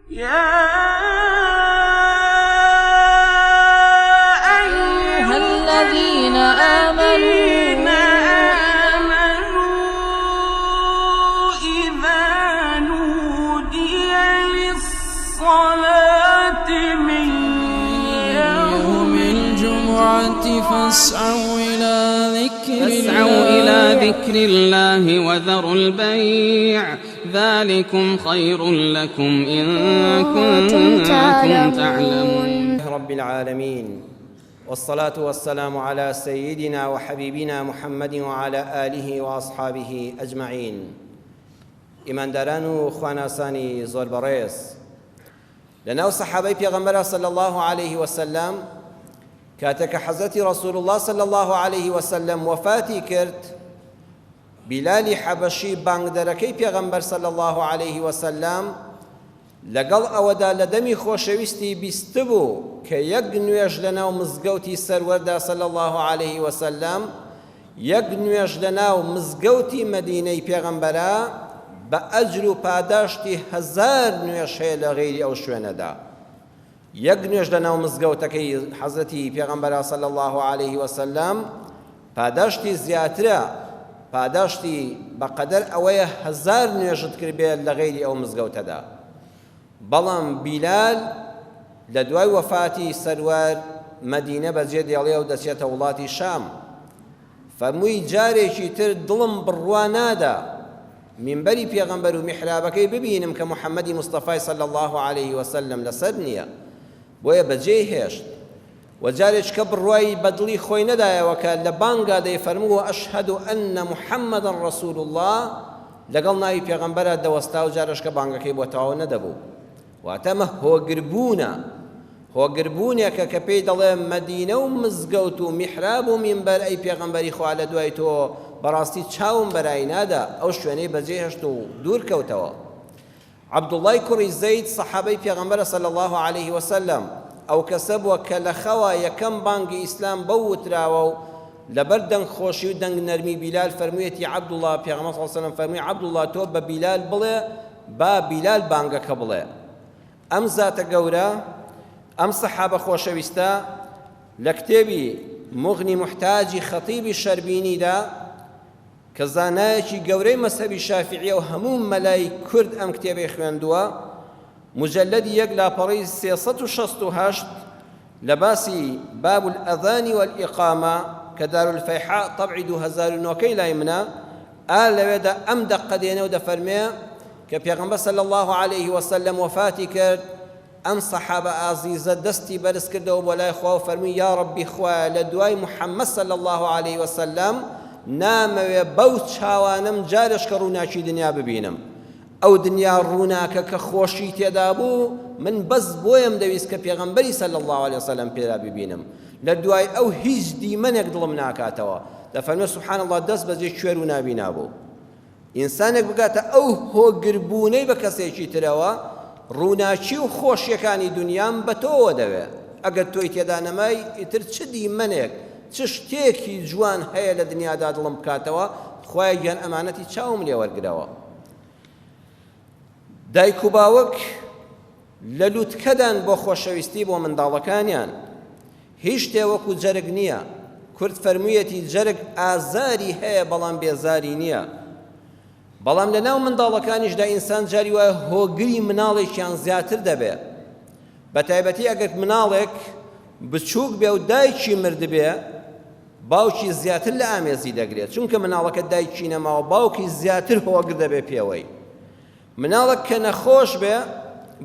يا أيها الذين آمنوا إذا نودي للصلاة من يوم الجمعة فاسعوا إلى ذكر الله وذروا البيع ذلكم خير لكم إن كنتم تعلمون. رب العالمين، والصلاة والسلام على سيدنا وحبيبنا محمد وعلى آله وأصحابه أجمعين. ئیمانداران و خواناسانی زۆر بەڕێز، لەناو سەحابەی پێغەمبەر صلی الله عليه وسلم کاتێک حەزەتی رسول الله صلی الله عليه وسلم وفاتی کرد، بیلالی حەبەشی بانگدەرەکەی پێغەمبەر صلی الله عليه وسلم لەگەڵ ئەوەدا لە دەمی خۆشەویستی بیستبوو کە یەک نوێژ لەناو مزگەوتی سەروەردا صلی الله عليه وسلم، یەک نوێژ لەناو مزگەوتی مەدینەی پێغەمبەرە بە ئەجر و پاداشتی 1000 نوێژ هەیە لە غەیری ئەو شوێنەدا. یەک نوێژ لەناو مزگەوتەکەی حەزەتی پێغەمبەرە صلی الله عليه وسلم پاداشتی زیاترە، پاداشتی بەقەدەر ئەوەیە 1000 نوێژت کردبێت لە غەیری ئەو مزگەوتەدا. بەڵام بیلال لە دوای وەفاتی سەروەر مەدینە بەجێ دێڵێ و دەچێتە وڵاتی شام. فەرمووی جارێکی تر دڵم بڕوا نادا منبەری پێغەمبەر و میحرابەکەی ببینم کە محەممەدی مستەفای صلی الله عليه وسلم لەسەر نییە، بۆیە بەجێ هێشت. و جارێک کە بڕوای بەدڵی خۆی نەدایەوە کە لە بانگا دەیفەرمووە ئەشهەد ئەنە محەممەدا ڕەسوول الله، لەگەڵ ناوی پێغەمبەرە دەوەستا و جارێک کە بانگەکەی بۆ تەواو نەدەبوو. واتەمە هۆگربوونێکە کە پێی دەڵێ مەدینە و مزگەوت و میحراب و منبەر ئەی پێغەمبەری خوا لە دوای تۆ بەڕاستی چاوم بەرای نادا، ئەو شوێنەی بەجێ هێشت و دوور کەوتەوە. عەبدوڵڵای کوڕی زەید سەحابەی پێغەمبەرە صلی الله عليه وسلم ئەو کەسە بووە کە لە خەوا یەکەم بانگی ئیسلام بەو وتراوە و لەبەر دەنگ خۆشی و دەنگ نەرمی بیلال فەرموویەتی عەبدوڵڵا، پێغەمبەر صلی الله عليه وسلم فەرمووی عەبدوڵڵا تۆ بە بیلال بڵێ با بیلال بانگەکە بڵێ. ئەم زاتە گەورە، ئەم سەحابە خۆشەویستە لە کتێبی مغنی محتاجی خەتیبی شەربینیدا کە زانایەکی گەورەی مەذهەبی شافعیە و هەموو مەلای کورد ئەم کتێبەی خوێندووە، مجلدی 1 لاپەڕەی 368 لە باسی باب الأذان والإقامة کە دارالفەیحاء طبعی 2009 لای منە، لەوێدا ئەم دەقە دێنێ و دەفەرمێ کە پێغەمبەر صلی الله عليه وسلم وفاتی کرد، ئەم سەحابە ئازیزە دەستی بەرز کردەوە بۆ لای خوا و فەرمووی یا ڕەبی خوایە لە دوای محەممەد صلی الله عليه وسلم نامەوێ بەو چاوانم جارش کە ڕووناکی دنیا ببینم. ئەو دنیا ڕووناکە کە خۆشی تێدا بوو من بەس بۆیم دەویست کە پێغەمبەری صلی الله عليه وسلم پێدا ببینم. لە دوای ئەو هیچ دیمەنێک دڵم ناکاتەوە. دەفەرمێ سوبحان الله دەست بەجێ کوێر و نابینا بوو. ئینسانێک بگاتە ئەو هۆگربوونەی بە کەسێکی ترەوە، ڕووناچی و خۆشیەکانی دنیام بە تۆوە دەوێت. ئەگەر تۆی تێدا نەمای ئیتر چ دیمەنێک چ شتێکی جوان هەیە لە دنیادا دڵم بکاتەوە، خوای گیان ئەمانەتی چاوم لێ وەرگرەوە. دایک و باوک لە لووتکەدان بۆ خۆشەویستی بۆ منداڵەکانیان هیچ شتێ وەکو جەرگ نییە. کورد فەرموویەتی جەرگ ئازاری هەیە بەڵام بێزاری نییە. بەڵام لە ناو منداڵەکانیشدا ئینسان جاری وایە هۆگری مناڵێکیان زیاتر دەبێت. بە تایبەتی ئەگەر مناڵێک بچووک بێ و دایکی مرد بێ، باوکی زیاتر لە ئامێزی دەگرێت، چونکە مناڵەکە دایکی نەماوە باوکی زیاتر هۆگر دەبێ پێوەی. مناڵێک کە نەخۆش بێ،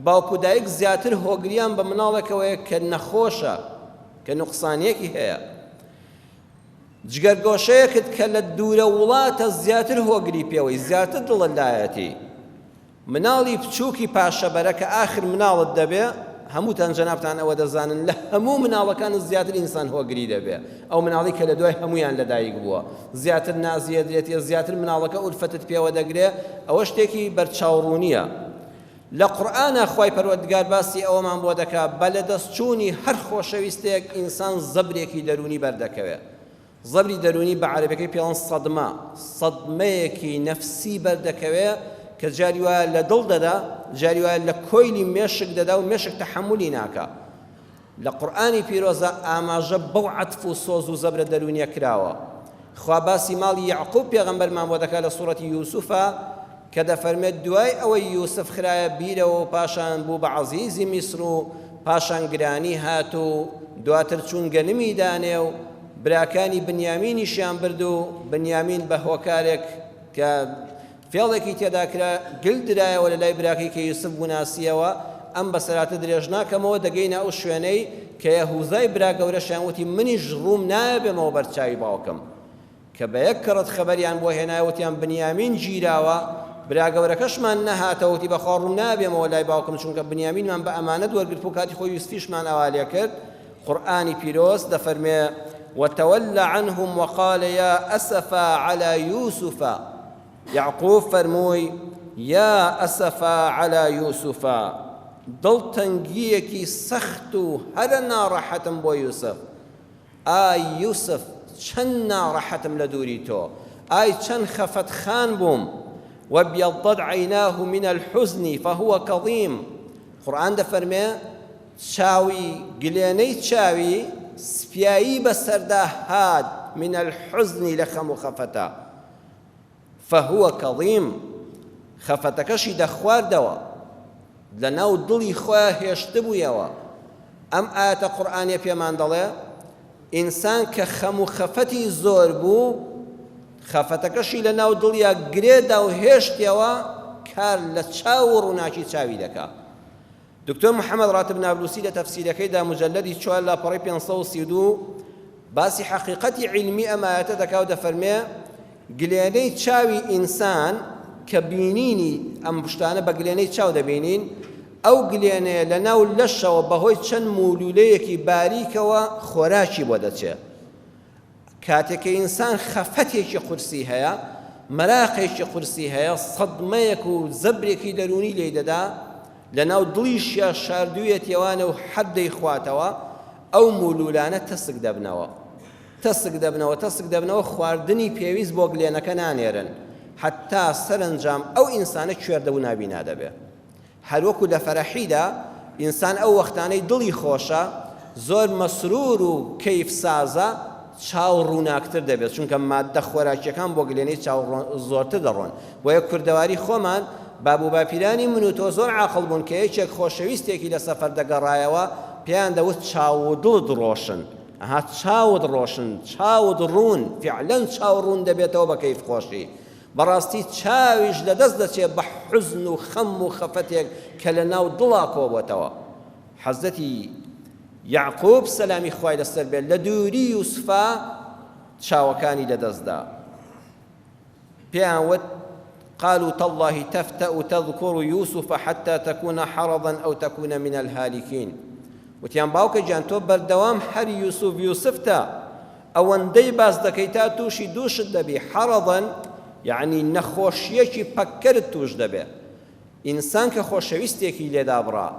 باوک و دایک زیاتر هۆگریان بە مناڵێکەوەیە کە نەخۆشە، کە نوقسانیەکی هەیە. جگەرگۆشەیەکت کە لە دوورە وڵاتە زیاتر هۆگری پێوەی، زیاتر دڵەلایەتی. مناڵی بچووکی پاشەبەرە کە ئاخر مناڵت دەبێ، هەمووتان جەنابتان ئەوە دەزانن لە هەموو مناڵەکان زیاتر ئینسان هۆگری دەبێ. ئەو مناڵی کە لە دوای هەمویان لەدایک بووە زیاتر نازیە درێتی، زیاتر مناڵەکە ئولفەتت پێوە دەگرێ. ئەوە شتێکی بەرچاوڕوونیە. لە قورئانە خوای پەروەردگار باسی ئەوەمان بۆ دەکات بە لەدەستچوونی هەر خۆشەویستێک ئینسان زەبرێکی دەرونی بەردەکەوێت. زەبری دەرونی بە عەرەبیەکەی پێڵەن سەدمە، سەدمەیەکی نەفسی بەردەکەوێت کە جاری وایە لە دڵ دەدا جاری وایە لە کۆیلی مێشک دەدا و مێشک تەحەمولی ناکە لە قورئانی پیرۆزە ئاماژە بەو عەتف و سۆز و زەبرە دەرونیە کراوە خوا باسی ماڵی یعقوب پێغەمبەرمان بۆ دەکات لە سوورەتی یوسوفە کە دەفەرمێت دوای ئەوەی یوسف خرایە بیرەوە و پاشان بوو بە عەزیزی میسر و پاشان گرانی هات و دواتر چوون گەنمی دانێ و براکانی بنیامینیشیان برد و بنیامین بە هۆکارێک کە فێڵێکی تێدا کرا گل درایەوە لە لای براکەی کە یوسف بووناسیەوە ئەم بەسەراتە درێژ ناکەمەوە دەگەینە ئەو شوێنەی کە یەهوزای برا گەورەشیان وتی منیش ڕووم نایە بێمەوە بەرچاوی باوکم کە بە یەک کەڕەت خەبەریان بۆ هێنایەوەتیان بنیامین گیراوە برا گەورەکەشمان نەهاتەوەتی بەخوا ڕووم نابێمەوە لای باوکم چونکە بنیامینمان بە ئەمانەت وەرگرت و کاتی خۆی یوسفیشمان ئەوالێ کرد قورئانی پیرۆز دەفەرمێ وتولى عنهم وقال يا أسفا على يوسف يعقوب فرموي يا أسفا على يوسف دڵ تەنگیەکی سەخت و هەرە ناڕەحەتم بۆ یوسف ئای یوسف چەند ناڕەحەتم لە دووری تۆ ئای چەند خەفەتخان بووم وابيضت عيناه من الحزن فهو كظيم قورئان دەفەرمێ چاوی گلێنەی چاوی سپیایی بەسەردا هات من الحزن لە خەم و خەفەتە فهو كظيم خەفەتەکەشی دەخواردەوە لە ناو دڵی خۆیان هێشت بوویەوە ئەم ئاەتە قورئانیە پێمان دەڵێ ئینسان کە خەم و خەفەتی زۆر بوو خەفەتەکەشی لە ناو دڵیا گرێدا و هێشتیەوە کار لە چاو و ڕووناکی چاوی دەکات دکتۆر محەممەد ڕاتب نابلوسی لە تەفسیرەکەیدا مجەلەدی 4 لاپەڕی 532 باسی حەقیقەتی عیلمی ئەم ئاەتە دەکا و دەفەرمێ گلێنەی چاوی ئینسان کە بینینی ئەم پشتانە بە گلێنەی چاو دەبینین ئەو گلێنەیە لە ناو لەشەوە بەهۆی چەند مولولەیەکی باریکەوە خۆراکی بۆ دەچێت کاتێککە ئینسان خەفەتێکی قورسی هەیە مەراقێکی قورسی هەیە سەدمەیەک و زەبرێکی دەرونی لێی دەدا لە ناو دڵیشیە شاردوویەتیەوانە و حەدەی خواتەوە ئەو مولولانە تەسک دەبنەوە خواردنی پێویست بۆ گلێنەکە نانێرن حتا سەرنجام ئەو ئینسانە کوێردەبوو نابینا دەبێت هەروەکو لە فەرەحیدا ئینسان ئەو وەختانەی دڵی خۆشە زۆر مەسرور و کەیف سازە چاو ڕووناکتر دەبێت چونکە مادە خۆراکیەکان بۆ گلێنەی چاو زۆرتر دەڕۆن بۆ یەک کوردەواری خۆمان بابوو باپیرانی من و تۆ زۆر عاقڵ بوون کە یەکێک خۆشەویستێکی لە سەفەر دەگەڕایەوە پێیان دەوت چاو و دڵت ڕۆشن ئەها چاوت ڕۆشن چاوت ڕوون فعلەن چاو ڕوون دەبێتەوە بە کەیف خۆشی بەڕاستی چاویش لەدەست دەچێت بە حوزن و خەم و خەفەتێک کە لە ناو دڵا کۆبووەتەوە حەزەتی یعقوب سەلامی خوای لەسەر بێت لە دووری یوسفا چاوەکانی لەدەستدا پێیان وت قالوا تالله تفتأ تذكر يوسف حتى تكون حرضا أو تكون من الهالكين وتیان باوکە گیان تۆ بەردەوام هەر یوسفتا ئەوەندەی باس دەکەی تا تووشی دووشت دەبی حەرەضەن یعنی نەخۆشیەکی پەککەرت توش دەبێت ئینسان کە خۆشەویستێکی لێدا بڕا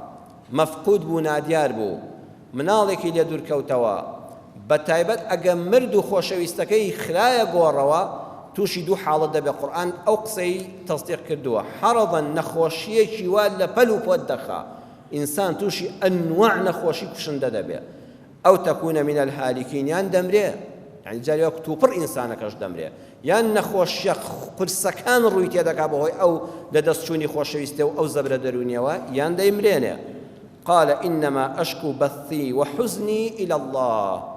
مەفقود بوو نادیار بوو مناڵێکی لێ دوورکەوتەوە بە تایبەت ئەگە مرد و خۆشەویستەکەی خرایە گۆڕەوە تووشی دوو حاڵەت دەبێت قورئان ئەو قسەی تەصدیق کردووە حەرەضەن نەخۆشیەکی وا لە پەل و پۆت دەخا ئینسان تووشی ئەنواع نەخۆشی کوشندە دەبێت ئەو تەکونە من الهالکین یان دەمرێ یعنی جاری وەک تووپڕ ئینسانەکەش دەمرێ یان نەخۆشیە قورسەکان ڕووی تێدەکا بەهۆی ئەو لە دەستچوونی خۆشەویستێ و ئەو زەبرە دەرونیەوە یان دەیمرێنێ قال إنما أشكو بثي وحزني إلى الله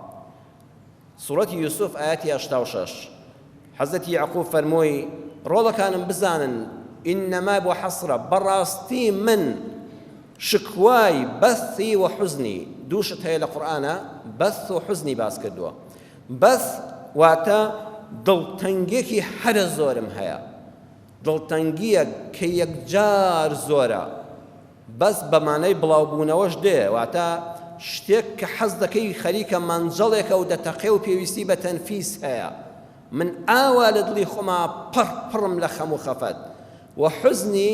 سورة يوسف آياتي 86 حضرت يعقوب فرموي رولا كان بزانا إنما بو حصرة براستي من شكواي بثي وحزني دوشت هي القرآن بث وحزني باس كدوا بث واتا دڵتەنگێکی هەرە زۆرم هەیە دڵتەنگیە کە یەکجار زۆرە بەس بەمانەی بڵاوبوونەوەش دێ واتە شتێک کە حەز دەکەی خەریکە مانجەڵێکە و دەتەقێ و پێویستی بە تەنفیس هەیە من ئاوا لە دڵی خۆما پڕم لە خەم و خەفەت و حوزنی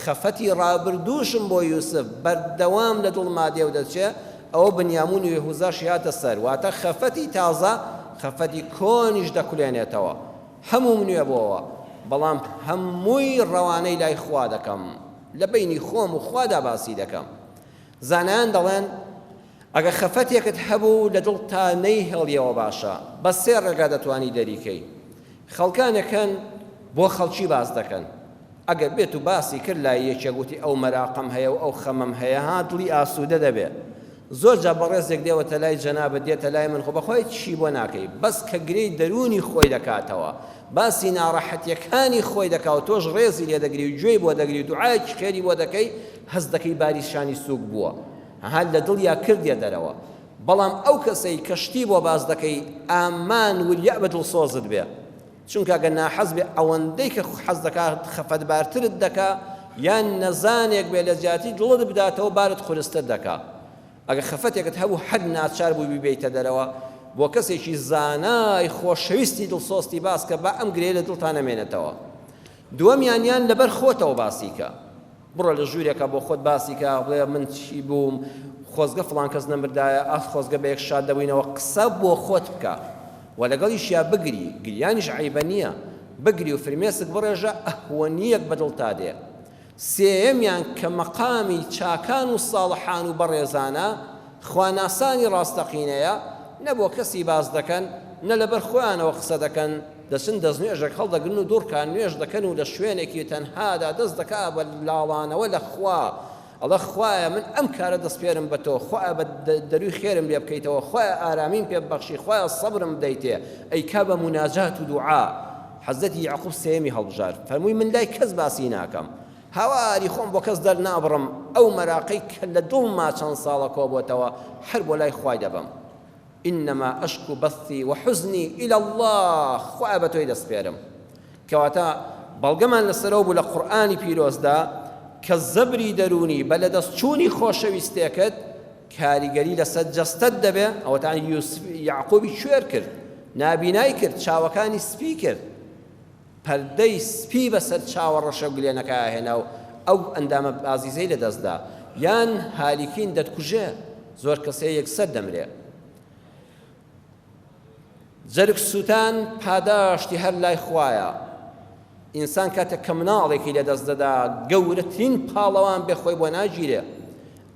خەفەتی ڕابردووشم بۆ یوسف بەردەوام لە دڵما دێ و دەچێ ئەوە بنیامون و یەهوزاش هاتە سەر واتە خەفەتی تازە خەفەتی کۆنیش دەکولێنێتەوە هەموو منوێ بۆەوە بەڵام هەمووی ڕەوانەی لای خوا دەکەم لە بینی خۆم و خوادا باسی دەکەم. زانایان دەڵێن ئەگە خەفەتێکت هەبوو لە دڵ تا نەیهێڵیەوە باشە، بە سێ ڕێگا دەتوانی دەریکەی. خەڵکانەکەن بۆ خەڵکی باز دەکەن، ئەگەر بێت و باسی کرد لای یەکێک گوتی ئەو مەراقم هەیە و ئەو خەمەم هەیە، ها دڵی ئاسوودە دەبێت. زۆر جا بەڕێزێک دێوەتە لای جەنابەت دێتە لای من، خۆ بەخۆی چی بۆ ناکەی، بەس کە گرەی دەرونی خۆی دەکاتەوە، باسی ناڕەحەتیەکانی خۆی دەکات و تۆش ڕێزی لێ دەگری و گوێی بۆ دەگری و دوعایەکی خێری بۆ دەکەی، هەست دەکەی باری شانی سووک بووە، هەر لە دڵیا کردێ دەرەوە. بەڵام ئەو کەسەی کەشتی بۆ باز دەکەی ئامان وریە بە دڵسۆزت بێ، چونکە ئەگەر ناحەز بێ ئەوەندەی کە حەز دەکات خەفەتبارترت دەکا، یان نەزانێک بێ لە زیاتی دڵت بداتەوە بارت خورستت دەکا. ئەگە خەفەتێکت هەبوو حەد ناچار بووی بیبیتە دەرەوە، بۆ کەسێکی زانای خۆشەویستی دڵسۆستی باس کە با ئەم گرێ لە دڵتان نەمێنێتەوە. دووەمیان لەبەر خۆتەوە باسی کە، بڕۆ لە ژوورێکە بۆ خۆت باسی کە، بڵێ من چی بووم، خۆزگە فڵان کەس نەمردایە، ئەس خۆزگە بە یەک شاد دەبووینەوە، قسە بۆ خۆت بکە و لەگەڵیشیا بگری، گریانیش عیبە نییە، بگری و فرمێسک بڕێژە ئەهوەنیەک بەدڵ تا دێ. سێیەمیان کە مەقامی چاکان و ساڵحان و بەڕێزانە خواناسانی ڕاستەقینەیە، نەبۆ کەسی باز دەکەن، نە لەبەر خۆیانەوە قسە دەکەن، دەچن دەستنوێژێک هەڵدەگرن و دوورکان نوێژ دەکەن و لە شوێنێکی تەنهادا دەست دەکا بە لاڵانەوە لە خوا، ئەڵە خوایە من ئەم کارە دەستپێرم بە تۆ، خوایە بە دەروی خێرم لێ بکەیتەوە، خوایە ئارامیم پێ ببەخشی، خوایە سەبرم بدەیتێ، ئەیکا بە موناجات و دوعا. حەزەتی یعقوب سێمی هەڵبژار، فەرمووی من لای کەس باسی ناکەم، هاواری خۆم بۆ کەس دەرنابڕم، ئەو مەراقەی کە لە دڵما چەند ساڵە کۆ بۆتەوە هەر بۆ لای خوای دەبم. إنما أشكو بثي وحزني إلى الله، خوای بە تۆی دەستپێرم. کەواتە بەڵگەمان لەسەرەوە بوو لە قورئانی پیرۆزدا کە زەبری دەرونی بە لەدەستچوونی خۆشەویستێکت کاریگەری لەسەر جەستەت دەبێ. ئەوەتان یعقوبی کوێر کرد، نابینای کرد، چاوەکانی سپی کرد، پەردەی سپی بەسەر چاوە ڕەشە گولێنەکە هێنا و ئەو ئەندامە ئازیزەی لەدەستدا، یان هالیکین دەتکوژێ، زۆر کەسێ یەکسەر دەمرێ. جەرگ سووتان پاداشتی هەر لای خوایە. ئینسان کاتێک کە مناڵێکی لەدەست دەدا گەورەترین پاڵەوان بێ خۆی بۆ ناگیرێ.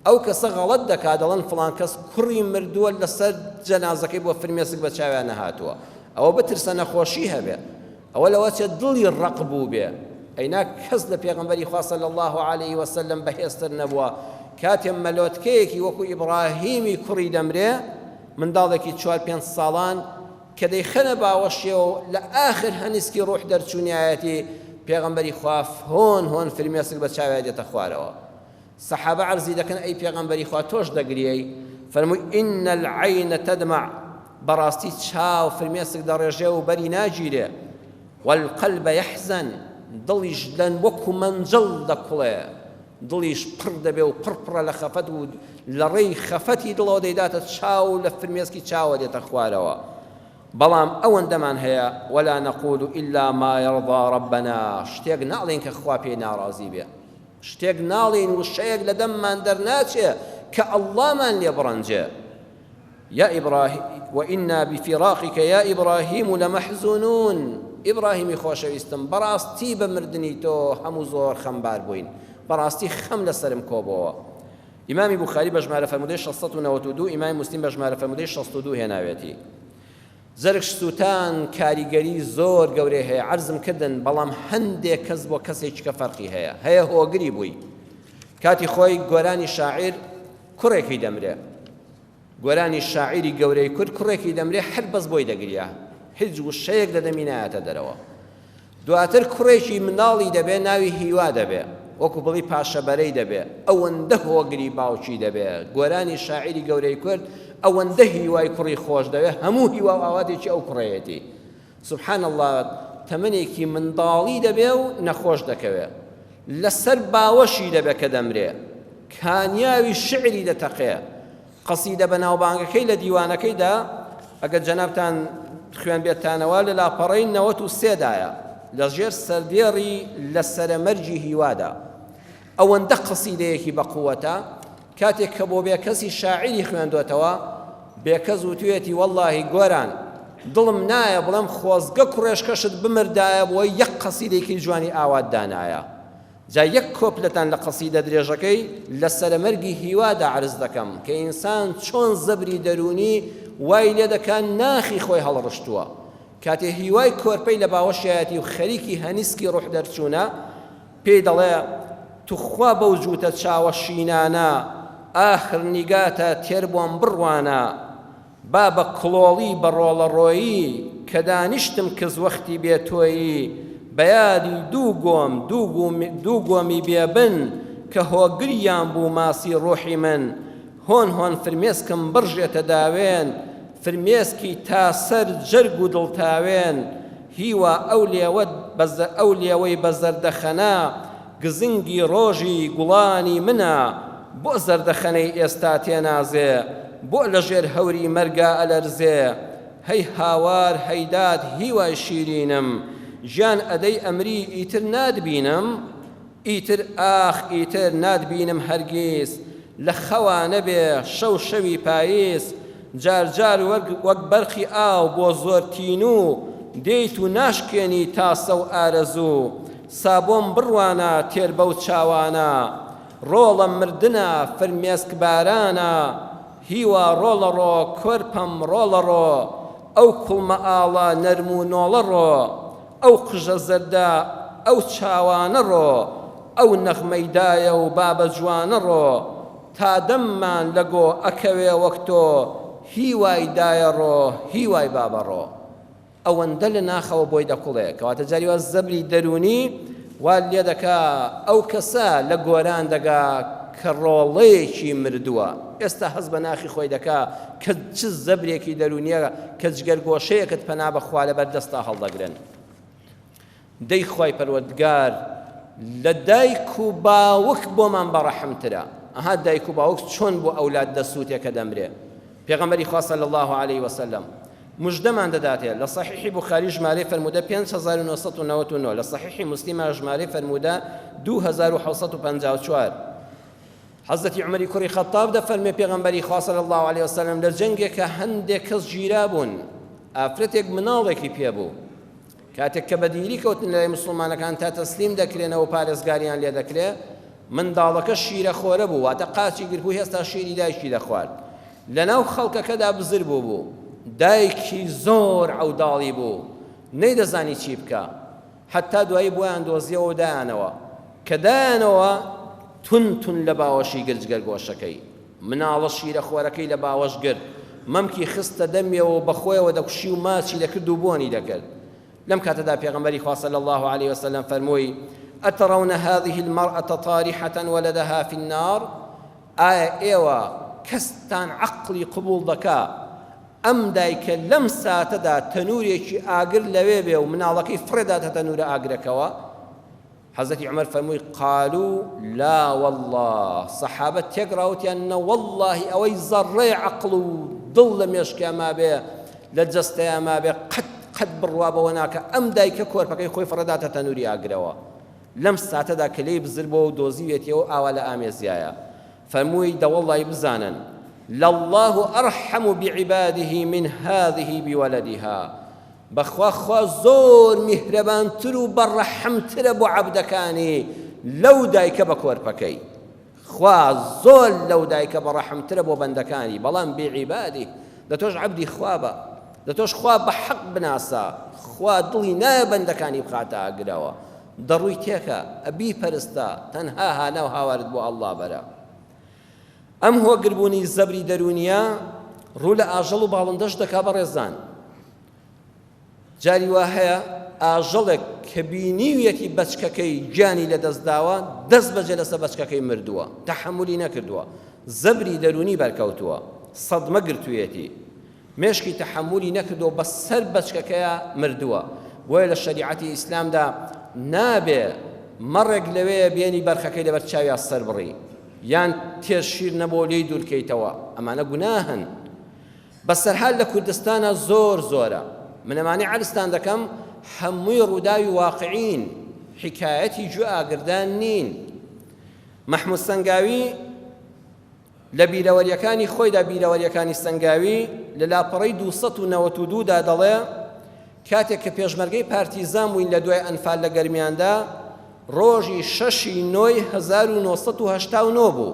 ئەو کەسە غەڵەت دەکا، دەڵێن فڵان کەس کوڕی مردووە لەسەر جەنازەکەی بۆ فرمێسک بە چاویان نەهاتووە، ئەوە بترسە نەخۆشی هەبێ، ئەوە لەوە چێت دڵی ڕق بوو بێ. ئەینا کەس لە پێغەمبەری خوا صلی الله علیه وسلم بەهێزتر نەبووە. کاتێ مەلۆتکەیەکی وەکو ئیبراهیمی کوڕی دەمرێ، منداڵێکی 4-5 ساڵان کە دەیخەنە باوەشیەوە و لە ئاخر هەنیسکی ڕوح دەرچوونیایەتی، پێغەمبەری خوا هۆن فرمێسک بە چاوی دێتە خوارەوە. سەحابە عەرزی دەکەن ئەی پێغەمبەری خوا تۆش دەگریەی؟ فەرمووی ئین العەینە تەدمع، بەڕاستی چاو فرمێسک دەڕێژێ و بەری ناگیرێ، والقلب يحزن، دڵیش لەن وەکو مەنجەڵ دەکوڵێ، دڵیش پڕ دەبێ و پڕپڕە لە خەفەت و لە ڕێی خەفەتی دڵەوە دەیداتە چاو لە فرمێسکی چاوە دێتە خوارەوە. بەڵام ئەوەندەمان هەیە ولا نەقول إلا ما يرضى ربنا، شتێک ناڵێن کە خوا پێی ناڕازی بێ، شتێک ناڵێن و شەیەک لە دەممان دەرناچێ کە ئەڵڵامان لێ بڕەنجێ. يا إبراهيم وإنا بفراقك يا إبراهيم لمحزونون، ئیبراهیمی خۆشەویستم بەڕاستی بە مردنی تۆ هەموو زۆر خەمبار بووین، بەڕاستی خەم لەسرم کۆبەوە. ئیمامی بوخاری بە ژمارە فەرموودەی 692، ئیمامی موسلیم بە ژمارە فەرموودەی 62 هێناوێتی. زەرگ سووتان کاریگەری زۆر گەورەی هەیە، عەرزم کردن، بەڵام هەندێک کەس بۆ کەسێکی کە فەرقی هەیە هۆگری بووی. کاتی خۆی گۆرانی شاعیر کوڕێکی دەمرێ، گۆرانی شاعیری گەورەی کورد کوڕێکی دەمرێ، هەر بەس بۆی دەگریا، هیچ وشەیەک لە دەمی نایەتە دەرەوە. دواتر کوڕێکی مناڵی دەبێ، ناوی هیوا دەبێ، وەکو بڵی پاشەبەرەی دەبێ، ئەوەندە هۆگری باوکی دەبێ. گۆرانی شاعیری گەورەی کورد ئەوەندە هیوای کوڕی خۆش دەوێ، هەموو هیوا و ئاواتێکی ئەو کوڕەیەتی. سبحان الله، تەمەنێکی منداڵی دەبێ و نەخۆش دەکەوێ، لەسەر باوەشی دەبێ کە دەمرێ، کانیاوی شعری دەتەقێ، قەسیدە بەناوبانگەکەی لە دیوانەکەیدا ئەگەر جەنابتان خوێن بێتانەوە لە لاپەڕەی 93دایە لەژێر سەردێڕی لە سەرەمەرجی هیوادا. ئەوەندە قەسیدەیەکی بەقووەتە، کاتێک کە بۆ بێکەسی شاعیری خوێندوێتەوە، بێکەس وتوێتی وەڵڵاهی گۆران دڵم نایە بڵێم خۆزگە کوڕێشکەشت بمردایە بۆ یەک قەسیدەیەکی جوانی ئاوات دانایە. جا یەک کۆپلەتان لە قەسیدە درێژەکەی لە سەرمەرگی هیوادا عرض دەکەم کە ئینسان چۆن زەبری دەرونی وای لێ دەکات ناخی خۆی هەڵڕشتووە. کاتێ هیوای کۆرپەی لە باوەشایەتی و خەریکی هەنیسکی ڕوح دەرچوونە پێی دەڵێ توخوا بەو جووتە چاوە شینانە ئاخر نیگاتە تێر بۆم بڕوانە با بە کڵۆڵی بە ڕۆڵەڕۆیی کە دانیشتم کەس وەختی بێتۆیی بەیادی دوو گۆمی بێبن کە هۆگریان بوو ماسی ڕۆحی من هۆن هۆن فرمێسکم بڕژێتە داوێن فرمێسکی تا سەر جەرگ و دڵتاوێن هیوا ئەو لێوەی بە زەردەخەنا گزنگی ڕۆژی گوڵانی منە بۆ زەردەخەنەی ئێستا تێنازێ بۆ لەژێر هەوری مەرگا ئەلەرزێ هەی هاوار هەیداد هیوای شیرینم ژیان ئەدەی ئەمری ئیتر نادبینم ئیتر نادبینم هەرگیز لە خەوا نەبێ شەو شەوی پاییز جار وەک بەرخی ئاو بۆ زۆر تینوو دێیت و ناشکێنی تاسە و ئارەزوو سابۆم بڕوانە تێر بەو چاوانە ڕۆڵە مردنە فرمێسک بارانە هیوا ڕۆڵەڕۆ کۆرپەم ڕۆڵەڕۆ ئەو کوڵمە ئاڵە نەرم و نۆڵەڕۆ ئەو قژە زەردە ئەو چاوانە ڕۆ ئەو نەغمەیدایە و بابە جوانە ڕۆ تا دەممان لەگۆ ئەکەوێ وەک تۆ هیوای دایە ڕۆ هیوای بابە ڕۆ. ئەوەندە لە ناخەوە بۆی دەکوڵێ کەواتە جاریوە زەبری دەرونی وا لێ دەکا ئەو کەسە لە گۆران دەگا کە ڕۆڵەیەکی مردووە. ئێستا هەز بە ناخی خۆی دەکا کە چ زەبرێکی دەرونیە کە جگەرگۆشەیەکت پەنا بەخوا لەبەر دەستا هەڵدەگرن. دەی خوای پەروەردگار لە دایک و باوک بۆمان بەڕەحمترە. ئەها دایک و باوک چۆن بۆ ئەولاد دەسووتێکە دەمرێ. پێغەمبەری خوا صلی الله علیه وسلم مژدەمان دەداتێ لە صحیحی بوخاری ژمارەی فەرموودە 5999 لە صحیحی موسلیمە ژمارەی فەرموودە 2754 حەزەتی عومەری کوڕی خەتاب دەفەرمێ پێغەمبەری خوا صلی الله علیه وسلم لە جەنگێکە هەندێک کەس گیرا بوون ئافرەتێک مناڵێکی پێبوو کاتێک کە بەدیری کەوتن لای موسڵمانەکان تا تەسلیم دەکرێنەوە پارێزگاریان لێ دەکرێ منداڵەکە شیرە خۆرە بوو واتە قاچی گربوو هێستا شیری دایکی دەخوارد لەناو خەڵکەکەدا بزر بوو دایکی زۆر عەوداڵی بوو نەیدەزانی چی بکە حتا دوایی بۆیان دۆزیەوە دایانەوە کە دایانەوە تون لە باوەشی گرجگەرگۆشەکەی مناڵە شیرە خۆرەکەی لە باوەش گرت مەمکی خستە دەمیەوە بەخۆیەوە دەکوشی و ماچی دەکرد و بۆنی دەکرد لەم کاتەدا پێغەمبەری خوا صلی الله عليه وسلم فەرمووی ئەتەڕەونە هذه المرأة طارحة ولدها في النار ئایا ئێوە کەستان عەقڵی قبوڵ دەکا ئەم دایکە لەم ساتەدا تەنورێکی ئاگر لەوێ بێ و مناڵەکەی فڕێداتە تەنورە ئاگرەکەوە حەزەتی عومەر فەرمووی قالوا لا والله سەحابە تێگڕاوتیانە واللهی ئەوەی زەڕێ عەقڵ و دڵ لە مێشکیا ما بێ لە جەستەیە ما بێ قەت بڕوا بەوە ناکە ئەم دایکە کۆرپەکەی خۆی فڕێداتە تەنوری ئاگرەوە لەم ساتەدا کە لێی بزر بۆ و دۆزیوێتەوە ئاوا لە ئامێزیایە فەرمووی دەوەڵڵی بزانن لله أرحم بعباده من هذه بولدها بەخوا خوا زۆر میهرەبانتر و بەڕەحمترە بۆ عەبدەکانی لەو دایکە بە کۆرپەکەی خوا زۆر لەو دایکە بەڕەحمترە بۆ بەندەکانی بەڵام بێعیبادی دەتۆش عەبدی خوا بە دەتۆش خوا بە حەق بناسە خوا دڵی نایە بەندەکانی بخاتە ئاگرەوە دەڕووی تێکە ئەبی پەرستە تەنها هانە و هاوارت بۆ ئەڵڵا بەرە ئەم هۆگربوونی زەبری دەرونیە ڕوو لە ئاژەڵ و باڵندەش دەکا بەڕێزان جاری وا هەیە ئاژەڵێک کە بینیویەتی بەچکەکەی گیانی لەدەستداوە دەست بەجێ لەسەر بەچکەکەی مردووە تەحەمولی نەکردووە زەبری دەرونی بەرکەوتووە سەدمە گرتوویەتی مێشکی تەحەمولی نەکردووە بەسەر بەچکەکەیە مردووە بۆیە لە شەریعەتی ئیسلامدا نابێ مەڕێک لەوەیە بێنی بەرخەکەی لەبەر چاویا سەر بڕی یان تێر شیر نەبۆ لێی دوورکەیتەوە ئەمانە گوناهن بەسەرحال لە کوردستانە زۆرە من ئەمانەی عەرزتان دەکەم هەمووی ڕووداوی واقعین حکایەتی گوێ ئاگردان نین مەحموود سەنگاوی لە بیرەوەریەکانی خۆیدا بیرەوەریەکانی سەنگاوی لە لاپەڕەی 292دا دەڵێ کاتێک کە پێشمەرگەی پارتیزان بووین لە دوای ئەنفال لە گەرمیاندا ڕۆژی 6/9/1989 بوو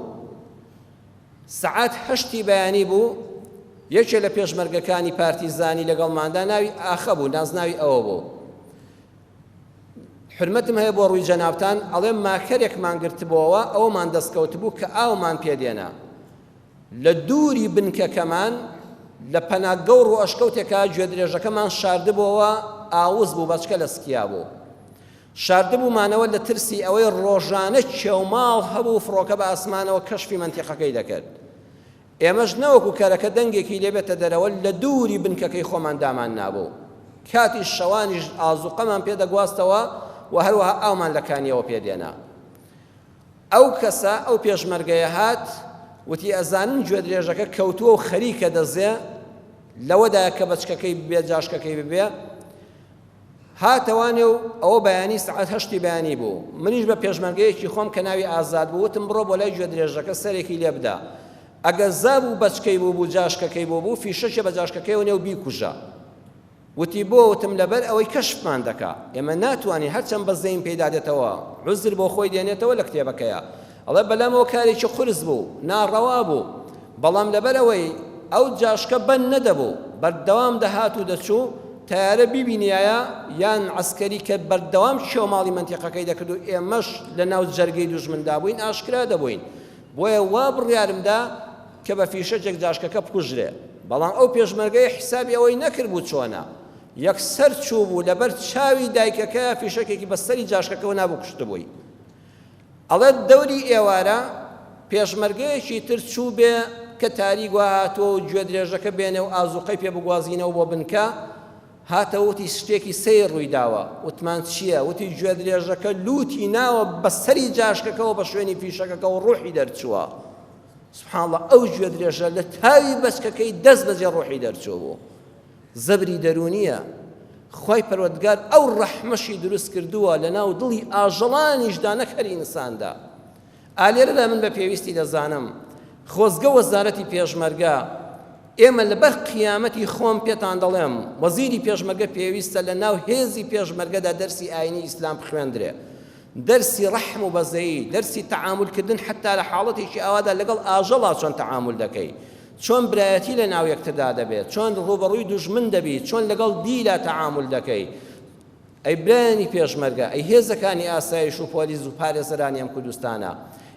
سعات 8 بەیانی بوو یەکێ لە پێشمەرگەکانی پارتیزانی لەگەڵماندا ناوی ئاخە بوو نازناوی ئەوە بوو حرمەتم هەیە بۆ ڕووی جەنابتان ئەڵێم ماکەرێکمان گرتبەوە ئەومان دەستکەوت بوو کە ئاومان پێدێنا لە دووری بنکەکەمان لە پەناگە و ڕوئەشکەوتێکە گوێ درێژەکەمان شاردبەوە ئاوز بوو بەچکە لە سکیا بوو شاردبوومانەوە لە ترسی ئەوەی ڕۆژانە کێوماڵ هەبوو فڕۆکە بە ئاسمانەوە کەشفی مەنتیقەکەی دەکرد ئێمەش نەوەکو کەرەکە دەنگێکی لێبێتە دەرەوە لە دووری بنکەکەی خۆمان دامان نابوو کاتی شەوانیش ئازوقەمان پێدەگواستەوە و هەروەها ئاومان لە کانیەوە پێدێنا ئەو کەسە ئەو پێشمەرگەیە هات وتی ئەزانن گوێ درێژەکە کەوتووە و خەریکە دەزێ لەوەدایە کە بەچکەکەی ببێ جاشکەکەی ببێ هاتەوانێ و ئەوە بەیانی سعات 8 بەیانی بوو منیش بە پێشمەرگەیەکی خۆم کە ناوی ئازاد بوو وتم بڕۆ بۆ لای گوێ درێژەکە سەرێکی لێ بدە ئەگەر زابوو بەچکەی بوو جاشکەکەی بوو فیشەکێ بە جاشکەکەی ونێ و بیکوژە وتی بۆ وتم لەبەر ئەوەی کەشفمان دەکا ئێمە ناتوانین هەرچەند بەزەین پێدا دێتەوە عوزر بۆ خۆی دێنێتەوە لە کتێبەکەیە ئەڵێ بەلامەوە کارێکی قورس بوو ناڕەوا بوو بەڵام لەبەر ئەوەی ئەو جاشکە بەند نەدەبوو بەردەوام دەهات و دەچوو تیارە بیبینایە یان عەسکەری کە بەردەوام شێوماڵی مەنتیقەکەی دەکرد و ئێمەش لە ناو جەرگەی دوژمندا بووین ئاشکرا دەبووین بۆیە وا بڕیارمدا کە بە فیشەجێک جاشکەکە بکوژرێ بەڵام ئەو پێشمەرگەی حیسابی ئەوەی نەکرد بوو چۆنە یەکسەر چوو بوو لەبەر چاوی دایکەکە فیشەکێکی بەسەری جاشکەکەەوە نابوو کوشتبووی ئەڵێ دەوری ئێوارە پێشمەرگەیەکی تر چوو بێ کە تاریگوا هاتووە و گوێ درێژەکە بێنێ و ئازوقەی پێ بگوازینەوە بۆ بنکە هاتەوتی شتێکی سەیر ڕووی داوە وتمان چییە وتی گوێ درێژەکە لوتی ناوە بەسەری جاشکەکەەوە بە شوێنی فیشەکەەکە و ڕوحی دەرچووە سبحان الله ئەو گوێ درێژە لە تاوی بەچکەکەی دەست بەجێ ڕوحی دەرچوو بوو زەبری دەرونیە خوای پەروەردگار ئەو ڕەحمەشی دروست کردووە لە ناو دڵی ئاژەڵانیشدا نەک هەر ئینساندا ئالێرەدا من بە پێویستی دەزانم خۆزگە وەزارەتی پێشمەرگە ئێمە لەبەر قیامەتی خۆم پێتان دەڵێم وەزیری پێشمەرگە پێویستە لە ناو هێزی پێشمەرگەدا دەرسی ئاینی ئیسلام بخوێندرێ دەرسی ڕەحم و بەزەیی دەرسی تەعامولکردن حتا لە حاڵەتێکی ئاوادا لەگەڵ ئاژەڵا چۆن تەعامول دەکەی چۆن برایەتی لە ناو یەکتردا دەبێت چۆن ڕوبەڕووی دوژمن دەبی چۆن لەگەڵ دیلا تەعامول دەکەی ئەی برایانی پێشمەرگە ئەی هێزەکانی ئاسایش و پۆلیس و پارێزەرانی ئەم کوردستانە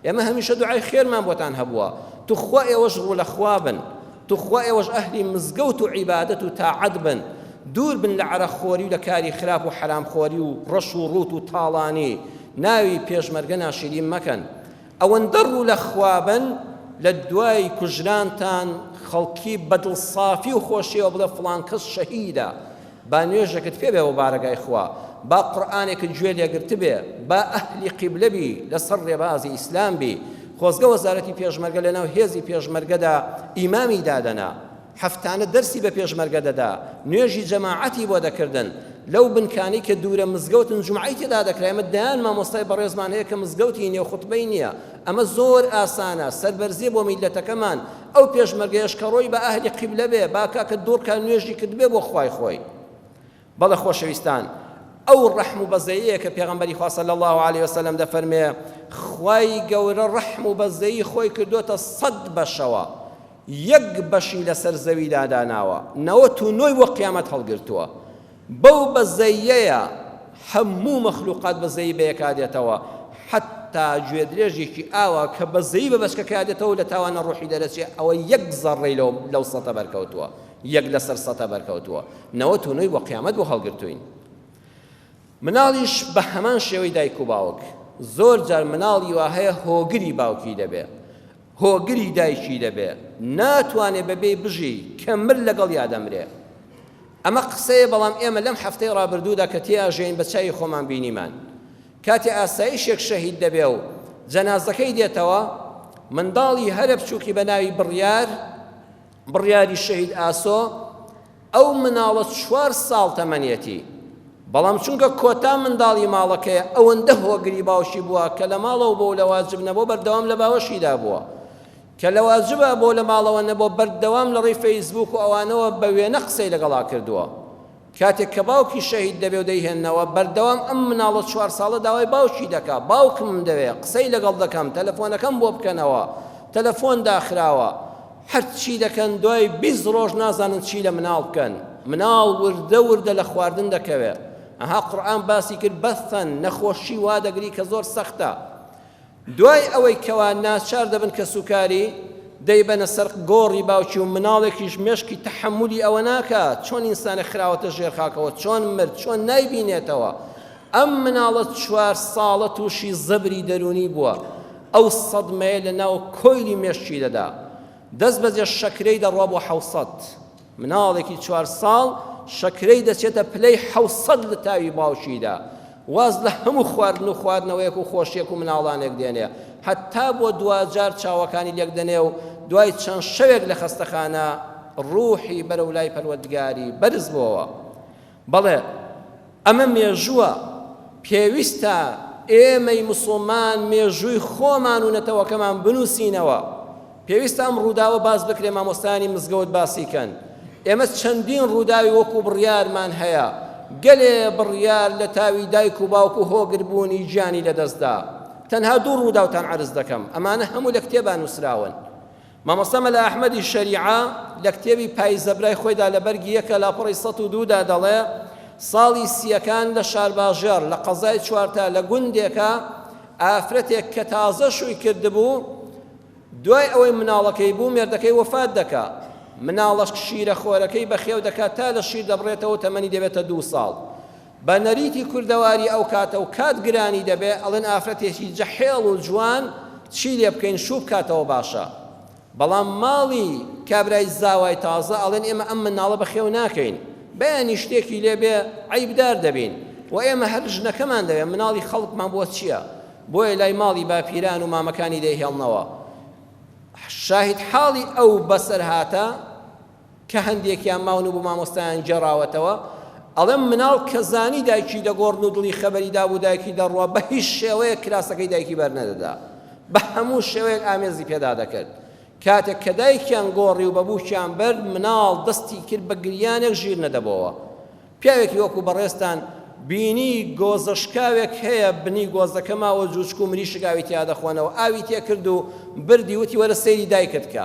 ئێمە هەمیشە دوعای خێرمان بۆتان هەبووە توخوا ئێوەش ڕوو لە خوا بن توخوا ئێوەش ئەهلی مزگەوت و عیبادەت و تاعەت بن دوور بن لە عەرەقخۆری و لە کاری خراپ و حەرامخۆری و ڕەش و ڕوت و تاڵانی ناوی پێشمەرگە ناشرین مەکەن ئەوەندە ڕوو لە خوا بن لە دوای کوژرانتان خەڵکی بەدڵسافی و خۆشیەوە بڵێ فڵان کەس شەهیدە با نوێژەکەت پێ بێ بۆ بارەگای خوا با قورئانێکت گوێ لێگرت بێ با ئەهلی قیبلە بی لەسەر ڕێبازی ئیسلام بی خۆزگە وەزارەتی پێشمەرگە لەناو هێزی پێشمەرگەدا ئیمامی دادەنا هەفتانە دەرسی بە پێشمەرگە دەدا نوێژی جەماعەتی بۆ دەکردن لەو بنکانی کە دوورە مزگەوتن جومعەی تێدا دەکرا ئێمە دایان مامۆستای بەڕێزمان هەیە کە مزگەوتی نییە و خوتبەی نییە ئەمە زۆر ئاسانە سەربەرزیە بۆ میلەتەکەمان ئەو پێشمەرگەیەش کە ڕۆی بە ئەهلی قیبلە بێ با کاکە دوورکە نوێژی کرد بێ بۆ خوای خۆی بەڵێ خۆشەویستان ئەو ڕەحم و بەزەییە کە پێغەمبەری خوا صلی الله علیه وسلم دەفەرمێ خوای گەورە ڕەحم و بەزەیی خۆی کردوتە 100 بەشەوە یەک بەشی لەسەر زەویدا داناوە 99 بۆ قیامەت هەڵگرتووە بەو بەزەییەیە هەموو مەخلوقات بەزەیی بەیەکادێتەوە حتا گوێ درێژێکی ئاوە کە بەزەیی بە بەشکەکە دێتەوە لە تاوانە ڕوحی دەرەچێ ئەوە یەک زەڕەی لەو سەتە بەرکەوتووە یەک لەسەر سەتە بەرکەوتووە 99 بۆ قیامەت بۆ هەڵگرتوین مناڵیش بە هەمان شێوەی دایک و باوک زۆر جار مناڵی وا هەیە هۆگری باوکی دەبێ هۆگری دایکی دەبێ ناتوانێ بەبێ بژی کە مر لەگەڵ یادەمرێ ئەمە قسەیە بەڵام ئێمە لەم هەفتەی ڕابردوودا کە تێئاژێین بە چای خۆمان بینیمان کاتی ئاسایشێک شەهید دەبێ و جەنازەکەی دێتەوە منداڵی هەرە بچووکی بە ناوی بڕیاری شەهید ئاسۆ ئەو مناڵە 4 ساڵ تەمەنێتی بەڵام چونکە کۆتا منداڵی ماڵەکەیە ئەوەندە هۆگری باوشی بووە کە لە ماڵەوە بۆ لە واجب نەبوو بەردەوام لە باوەشیدا بووە کە لە واجبە بۆ لە ماڵەوە نەبۆ بەردەوام لە ڕێی فەیسبوک و ئەوانەوە بە وێنە قسەی لەگەڵا کردووە کاتێک کە باوکی شەهید دەبێ و دەیهێننەوە بەردەوام ئەم مناڵە 4 ساڵە داوای باوکی دەکا باوکم دەوێ قسەی لەگەڵ دەکەم تەلەفۆنەکەم بۆ بکەنەوە تەلەفۆن داخراوە هەرچی دەکەن دوای 20 ڕۆژ نازانن چی لە مناڵ بکەن مناڵ وردە وردە لە خواردن دەکەوێت ئەها قورئان باسی کرد بەثەن نەخۆشی وا دەگری کە زۆر سەختە دوای ئەوەی کەوا ناچار دەبن کە سوکاری دەیبەنە سەر گۆڕی باوکی و مناڵێکیش مێشکی تەحەمولی ئەوە ناکات چۆن ئینسانە خراوەتە ژێر خاکەوە چۆن مرد چۆن نایبینێتەوە ئەم مناڵە 4 ساڵە تووشی زەبری دەرونی بووە ئەو سەدمەیە لە ناو کۆیلی مێشکی دەدا دەست بەجێ شەکرەی دەڕوا بۆ 700 مناڵێکی 4 ساڵ شەکرەی دەچێتە پلەی 700 لە تاوی باوکیدا واز لە هەموو خواردن و خواردنەوەیەک و خۆشیەک و مناڵانێک دێنێ حتا بۆ 2000 چاوەکانی لێک دەنێ و دوای چەند شەوێک لە خەستەخانە ڕوحی بەرەو لای پەروەردگاری بەرز بووەوە بەڵێ ئەمە مێژووە پێویستە ئێمەی موسڵمان مێژووی خۆمان و نەتەوەکەمان بنووسینەوە پێویستە ئەم ڕووداوە باز بکرێ مامۆستانی مزگەوت باسیکەن ئێمە چەندین ڕووداوی وەکو بڕیارمان هەیە گەلێ بڕیار لە تاوی دایک و باوک و هۆگربوونی گیانی لەدەستدا تەنها 2 ڕووداوتان عرض دەکەم ئەمانە هەموو لە کتێبان نووسراون مامۆستا مەلا ئەحمەدی شەریعە لە کتێبی پایزەبرای خۆیدا لە بەرگی 1 لاپەڕی 102 دا دەڵێ ساڵی سیەکان لە شارباژێر لە قەزای چوارتا لە گوندێکە ئافرەتێک کە تازە شووی کردبوو دوای ئەوەی مناڵەکەی بوو مێردەکەی وەفات دەکا مناڵەش شیرە خۆرەکەی بەخێو دەکات تا لە شیر دەبڕێتەوە تەمەنی دەبێتە 2 ساڵ بە نەریتی کوردەواری ئەو کاتە و کات گرانی دەبێ ئەڵێن ئافرەتێکی جەحێڵ و جوان چی لێ بکەین شوو بکاتەوە باشە بەڵام ماڵی کابرای زاوای تازە ئەڵێن ئێمە ئەم مناڵە بەخێو ناکەین بەیانی شتێکی لێ بێ عیبدار دەبین و ئێمە هەر ژنەکەمان دەوێ مناڵی خەڵکمان بۆ چییە بۆیە لای ماڵی باپیران و مامەکانی دەیهێڵنەوە شاهد حاڵی ئەو بەسەر هاتە کە هەندێکیان ماون و بۆ مامۆستایان جێڕاوەتەوە ئەڵێم مناڵ کە زانی دایکی دەگۆڕن و دڵی خەبەری دابوو دایکی دەڕوا بە هیچ شێوەیەک کراسەکەی دایکی بەرنەدەدا بە هەموو شێوەیەک ئامێزی پێدا دەکرد کاتێک کە دایکیان گۆڕی و بەبووکیان بەرد مناڵ دەستی کرد بە گریانێک ژیر نەدەبەوە پیاوێکی وەکو بەڕێستان بینی گۆزەشکاوێک هەیە بنی گۆزەکە ماوە جوچک و مری شگاوی تیا دەخۆنەوە ئاوی تێ کرد و بردی وتی وەرە سەیری دایکت کە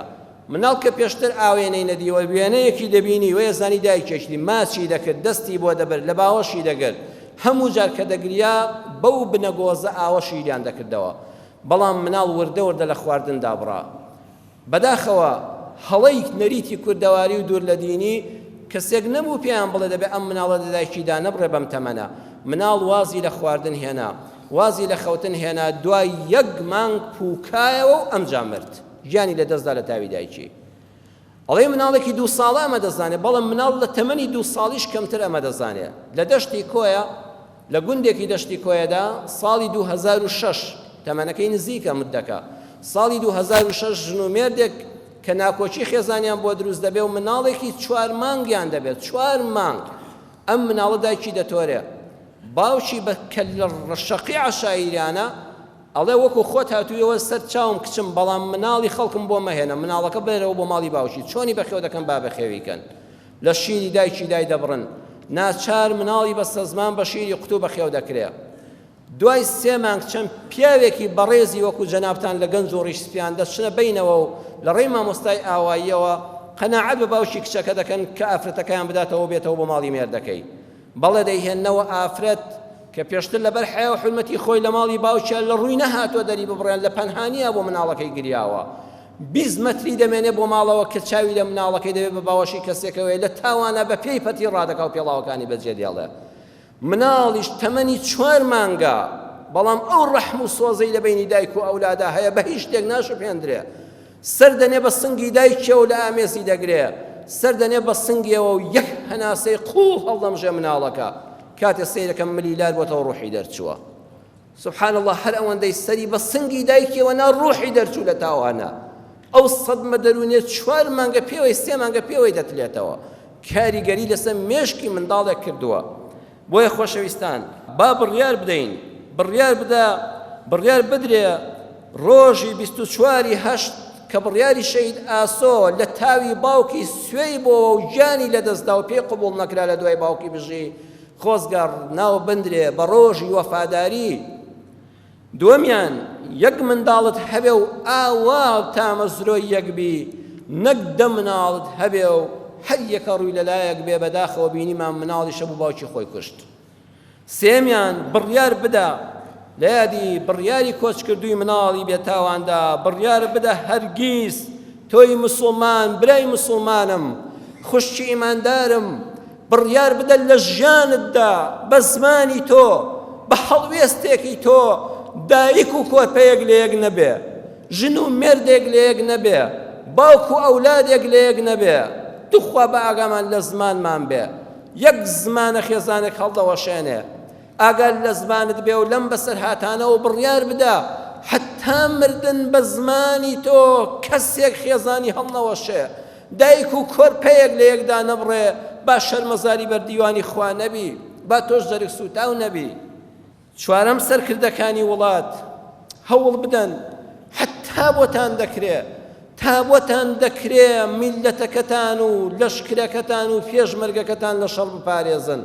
مناڵ کە پێشتر ئاوێنەی نەدیوە وێنەیەکی دەبینی وەیە زانی دایکێکی ماچی دەکرد دەستی بۆ دەبرد لە باوەشی دەگرت هەموو جار کە دەگریا بەو بنە گۆزە ئاوەشیریان دەکردەوە بەڵام مناڵ وردە وردە لە خواردن دابڕا بەداخەوە هەڵەی نەریتی کوردەواری و دوور لە دینی کەسێک نەبوو پێیان بڵێ دەبێ ئەم مناڵە دایکیدا نەبڕێ بەم تەمەنە مناڵ وازی لە خواردن هێنا وازی لە خەوتن هێنا دوای 1 مانگ پووکایەوە و ئەمجا مرد گیانی لە دەستدا لە تاوی دایکی ئەڵێ مناڵێکی 2 ساڵە ئەمە دەزانێت بەڵام مناڵ لە تەمەنی 2 ساڵیش کەمتر ئەمە دەزانێت لە دەشتی کۆیە لە گوندێکی دەشتی کۆیەدا ساڵی 2006 تەمەنەکەی نزیکە مدەکە ساڵی 2006 ژن و مێردێک کە ناکۆچی خێزانیان بۆ دروست دەبێ و مناڵێکی 4 مانگیان دەبێت 4 مانگ ئەم مناڵە دایکی دەتۆرێ باوکی بە کە لە ڕەشەقی عەشایریانە ئەڵێ وەکو خۆت هاتوویەوە سەر چاوم کچم بەڵام مناڵی خەڵکم بۆ مەهێنە مناڵەکە بێرەوە بۆ ماڵی باوکی چۆنی بەخێو دەکەن با بەخێویکەن لە شیری دایکی دای دەبڕن ناچار مناڵی بەستە زمان بە شیری قوتو بەخێو دەکرێ دوای 3 مانگ چەند پیاوێکی بەڕێزی وەکو جەنابتان لە گەنج و ڕیشسپیان دەچنە بینەوە و لە ڕێی مامۆستای ئاواییەوە قەناعەت بە باوکی کچەکە دەکەن کە ئافرەتەکەیان بداتەوە بێتەوە بۆ ماڵی مێردەکەی بەڵێ دەیهێننەوە ئافرەت کە پێشتر لەبەر حیا و حرمەتی خۆی لە ماڵی باوکیان لە ڕووی نەهاتوە دەری ببڕێن لە پەنهانیە بۆ مناڵەکەی گریاوە 20 مەتری دەمێنێ بۆ ماڵەوە کە چاوی لە مناڵەکەی دەبێت بە باوەشی کەسێکەوەی لە تاوانە بە پێی پەتی ڕادەکا و پێڵاوەکانی بەجێ دێڵێ مناڵیش تەمەنی 4 مانگە بەڵام ئەو ڕەحم و سۆزەی لە بینی دایک و ئەولادا هەیە بە هیچ شتێک ناشپێندرێ سەر دەنێ بە سنگی دایکیەوە لە ئامێزی دەگرێ سەر دەنێ بە سنگیەوە و 1 هەناسەی قوڵ هەڵدەمژێ مناڵەکە کاتێ سەیرەکەم ملیلار بۆتەوە ڕوحی دەرچووە سبحان الله هەر ئەوەندەی سەری بە سنگی دایکیەوە نا ڕوحی دەرچوو لە تاوانە ئەو سەدمە دەرونێت 4 مانگە پێوەی 3 مانگە پێوەی دەتلێتەوە کاریگەری لەسەر مێشکی منداڵێک کردووە بۆیە خۆشەویستان با بڕیار بدەین بڕیار بدرێ ڕۆژی 24 هەشت کە بڕیاری شەهید ئاسۆ لە تاوی باوکی سوێی بۆ و گیانی لەدەستدا و پێی قبوڵ نەکرا لە دوای باوکی بژی خۆزگار ناو بندرێ بە ڕۆژی وەفاداری. دووەمیان یەک منداڵت هەبێ و ئاوا تامەزرۆی یەکبی، نەک دە مناڵت هەبێ و هەر یەکە ڕووی لەلایەک بێ بەداخەوە بینیمان مناڵیشە بوو باوکی خۆی کوشت. سێمیان بڕیار بدە لە یادی بڕیاری کۆچکردووی مناڵی بێتاواندا، بڕیار بدە هەرگیز تۆی مسڵمان برای مسڵمانم خوشکی ئیماندارم، بڕیار بدە لە ژیانتدا بە زمانی تۆ بە هەڵوێستێکی تۆ دایک و کۆرپەیەک لە یەک نەبێ، ژن و مێردێک لە یەک نەبێ، باوک و ئەولادێک لە یەک نەبێ، توخوا بە ئاگامان لە زمانمان بێ، یەک زمانە خێزانێک هەڵدەوەشێنێ، ئاگال لە زمانت بێ و لەم بەسەر هاتانەوە بڕیار بدە حتا مردن بە زمانی تۆ کەسێک خێزانی هەڵنەوەشێ، دایک و کۆرپەیەک لە یەکدا نەبڕێ، با شەرمەزاری بەردیوانی خوا نەبی، با تۆش زەرک سوتاو نەبی. چوارەم سەرکردەکانی وڵات هەوڵ بدەن حتا بۆتان دەکرێ، تا بۆتان دەکرێ میلەتەکەتان و لەشکرەکەتان و پێشمەرگەکەتان لە شەڕ بپارێزن،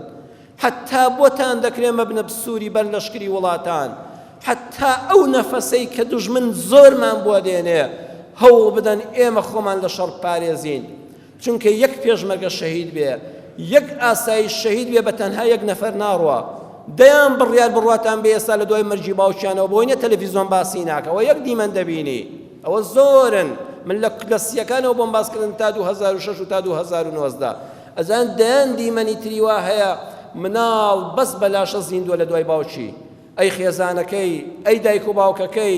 حتا بۆتان دەکرێ مەبنە بسووری بەر لەشکری وڵاتان، حتا ئەو نەفەسەی کە دوژمن زۆرمان بۆ دێنێ هەوڵ بدەن ئێمە خۆمان لە شەڕ بپارێزین، چونکە یەک پێشمەرگە شەهید بێ، یەک ئاسایی شەهید بێ بە تەنها یەک نەفەر ناڕوە، دەیان بڕیار بڕواتان بێ ئێستا لە دوای مەرجی باوکیانەوە بۆینە تەلەڤیزۆن باسی ناکەوە، یەک دیمەن دەبینی، ئەوە زۆرن، من لە کلەسیەکانەوە بۆم باسکردن تا 2006 و تا 2019 ئەزان دەیان دیمەنی تری وا هەیە مناڵ بەس بەلاشە زیندووە لە دوای باوکی، ئەی خێزانەکەی ئەی دایک و باوکەکەی،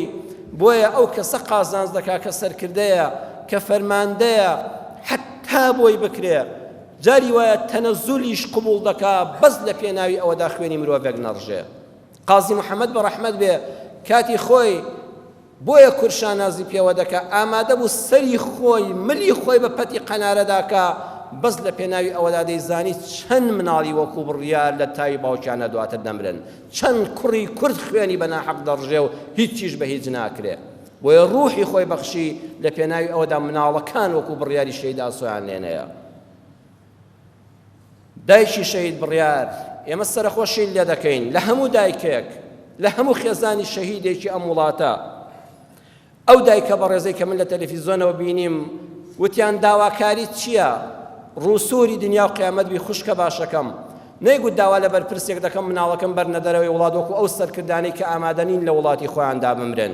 بۆیە ئەو کەسە قازانج دەکا کە سەرکردەیە کە فەرماندەیە حتا بۆی بکرێ، جاری وایە تەنەزولیش قبوڵ دەکا بەس لە پێناوی ئەوەدا خوێنی مرۆڤێک نەڕژێ. قازی محەممەد بە ڕەحمەت بێ کاتی خۆی بۆیە کورشان نازی پێوە دەکا ئامادە بوو سەری خۆی ملی خۆی بە پەتی قەنارەداکا بەس لە پێناوی ئەوەدا دەیزانی چەند مناڵی وەکو بڕیار لە تاوی باوکیانە دواتر دەمرن، چەند کوڕی کورد خوێنی بە ناحەق دەڕژێ و هیچیش بە هیچ ناکرێ، بۆیە ڕوحی خۆی بەخشی لە پێناوی ئەوەدا مناڵەکان وەکو بڕیاری شەهید ئاسۆیان لێنەیە. دایکی شەهید بڕیار ئێمە سەرخۆشی لێ دەکەین لە هەموو دایکێک لە هەموو خێزانی شەهیدێکی ئەم وڵاتە. ئەو دایکە بەڕێزەی کە من لە تەلەڤیزۆنەوە بینیم وتیان داواکاری چییە؟ ڕووسوری دنیا و قیامەت بی خوشکە باشەکەم، نەیگوت داوا لە بەر پرسێک دەکەم مناڵەکەم بەرنەدەرەوەی وڵات وەکو ئەو سەرکردانەی کە ئامادەنین لە وڵاتی خۆیاندا بمرن،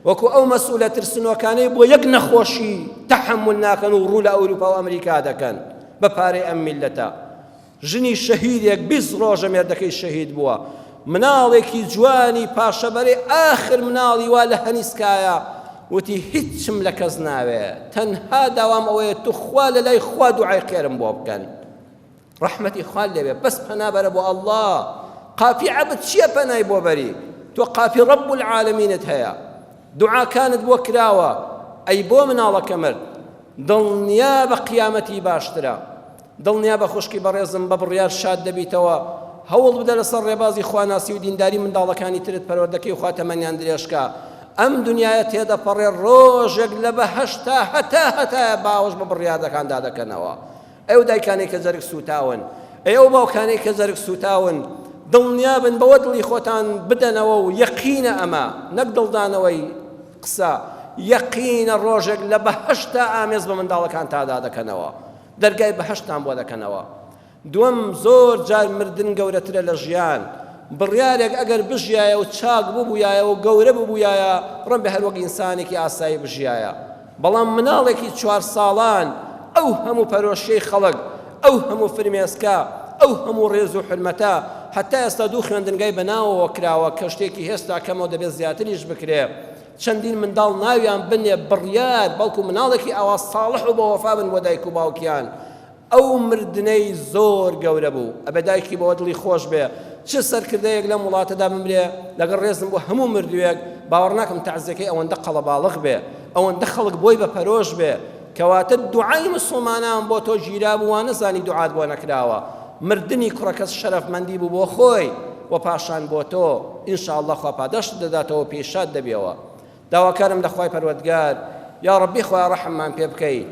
وەکو ئەو مەسئولە ترسنۆکانەی بۆ یەک نەخۆشی تەحەمل ناکەن و ڕوو لە ئەوروپا و ئەمریکا دەکەن بە پارەی ئەم میلەتە. ژنی شەهیدێک 20 ڕۆژە مێردەکەی شەهید بووە، مناڵێکی جوانی پاشەبەرەی ئاخر مناڵی وا لە هەنیسکایە وتی هیچم لە کەس ناوێ، تەنها داوام ئەوەیە تو خوا لە لای خوا دوعای خێرم بۆ بکەن، ڕەحمەتی خوا لێبێ، بەس پەنا بەرە بۆ ئەڵڵا. قاپی عەبد چییە پەنای بۆ بەری؟ تۆ قاپی ڕەب العالەمینت هەیە، دوعاکانت بۆ کراوە، ئەی بۆ مناڵەکە مرد، دڵنیا بە قیامەتی باشترە، دڵنیا بە خوشکی بەڕێزم بە بڕیار شاد دەبیتەوە، هەوڵ بدە لەسەر ڕێبازی خواناسی و دینداری منداڵەکانی ترت پەروەردەکەی و خوا تەمەنیان درێژکە. ئەم دنیاە تێدەپەڕێ ڕۆژێک لە بەهەشتا هەتا باوەش بە بڕیاردەکاندا دەکەنەوە. ئەو دایکانەی کە زەرگ سوتاون، ئەو باوکانەی کە زەرگ سوتاون، دڵنیا بن بەوە دڵی خۆتان بدەنەوە و یەقینە ئەمە نەک دڵدانەوەی قسە، یەقینە ڕۆژێک لە بەهەشتا ئامێز بە منداڵەکان تادا دەکەنەوە، دەرگای بەهەشتان بۆ دەکەنەوە. دووەم زۆر جار مردن گەورەترە لە ژیان، بڕیارێک ئەگەر بژیایە و چاک ببوویایە و گەورە ببوویایە ڕەن بە هەر وەک ئینسانێکی ئاسایی بژیایە، بەڵام مناڵێکی 4 ساڵان ئەو هەموو پەرۆشەی خەڵک، ئەو هەموو فرمێسکە، ئەو هەموو ڕێز و حرمەتە، حتا ئێستا 2 خوێندنگای بەناوەوە کراوە کە شتێکی هێستا کەمەوە دەبێت زیاتریش بکرێ، چەندین منداڵ ناویان بنێ بڕیار بەڵکو مناڵێکی ئاوا ساڵح و بە وەفا بن بۆ دایک و باوکیان. ئەو مردنەی زۆر گەورە بوو، ئەبێ دایکی بەوە دڵی خۆش بێ چ سەرکردەیەک لەم وڵاتەدا بمرێ لەگەڵ ڕێزم بۆ هەموو مردوویەک باوەڕ ناکەم تەعزیەکەی ئەوەندە قەڵەباڵغ بێ، ئەوەندە خەڵک بۆی بە پەرۆش بێ، کەواتە دوعای مسڵمانان بۆ تۆ گیرا بوو وانە زانی دوعات بۆ نەکراوە، مردنی کوڕەکەس شەرەفمەندی بوو بۆ خۆی و پاشان بۆ تۆ ئینشاءالله خوا پاداشت دەداتەوە پێشاد دەبێەوە. داواکارم لە خوای پەروەردگار یا ڕەبی خۆیان ڕەحممان پێ بکەی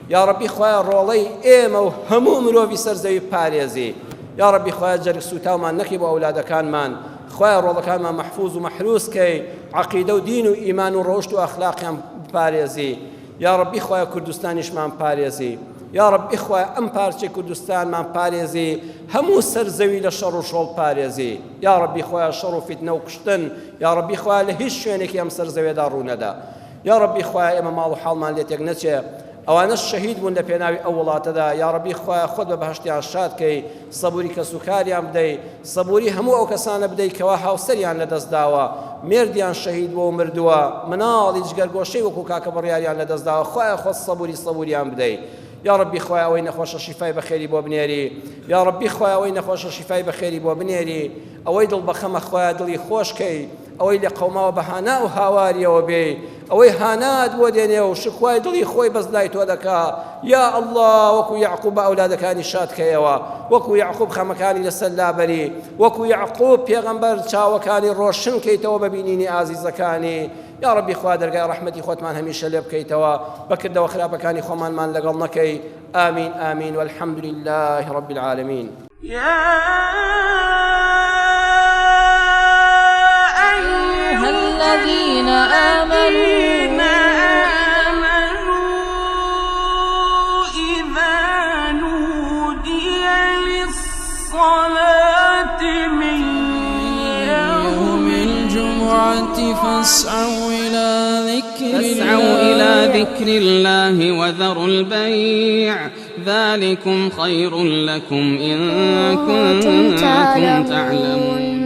یا ڕەبی خۆیان ڕۆڵەی ئێمە و هەموو مرۆڤی سەرزەوی پارێزی یا ڕەبی خۆیان جەرگ سوتاومان نەکەی بۆ ئەولادەکانمان خۆیان ڕۆڵەکانمان مەحفوظ و مەحرووزکەی عەقیدە و دین و ئیمان و ڕۆشت و ئەخلاقیان پارێزی یا ڕەبی خۆیان کوردستانیشمان پارێزی یا ڕەبی خۆیان ئەم پارچەی کوردستانمان پارێزی هەموو سەرزەوی لە شەڕ و شۆڵ پارێزی یا ڕەبی خۆیان شەڕ و فیتنە و کوشتن یا ڕەبی خۆیان لە هیچ شوێنێکی ئەم سەرزەوێدا ڕوونەدا یا ڕەبی خۆیان ئێمە ماڵ و حاڵمان لێ تێک نەچێ ئەوانەش شەهید بوون لە پێناوی ئەو وڵاتەدا یا ڕەبی خۆیان خۆت بە بەهەشتیان شادکەی سەبووری کەسوکاریان بدەی سەبووری هەموو ئەو کەسانە بدەی کەوا هاوسەریان لەدەستداوە مێردیان شەهید بووە و مردووە مناڵی جگەرگۆشەی وەکو کاکە بڕیاریان لەدەستداوە خۆیان خۆت سەبووریان بدەی یا ڕەبی خۆیان ئەوەی نەخۆشە شیفای بەخێری بۆ بنێری یا ڕەبی خۆیان ئەوەی نەخۆشە شیفای بەخێری بۆ بنێری ئەوەی دڵ بەخەمە خۆیان دڵی خۆشکەی ئەوەی لە قەوماوە بە هانا و هاواریەوە بێ ئەوەی هانات بۆ دێنێ و شکوای دڵی خۆی بەزلای تۆ دەکا یا ئەڵڵا وەکو یعقوب بە ئەولادەکانی شادکەیەوە وەکو یعقوب خەمەکانی لەسەر لابەری وەکو یعقوب پێغەمبەر چاوەکانی ڕۆشن کەیتەوە بە بینینی ئازیزەکانی یا ڕەبی خوا دەرگای ڕەحمەتی خۆتمان هەمیشە لێ بکەیتەوە بەکردەوە خراپەکانی خۆمانمان لەگەڵ نەکەی آمین آمین والحمد لله رب العالمين الذين آمنوا إذا نودي للصلاة من يوم الجمعة فاسعوا إلى ذكر الله وذروا البيع ذلكم خير لكم إن كنتم تعلمون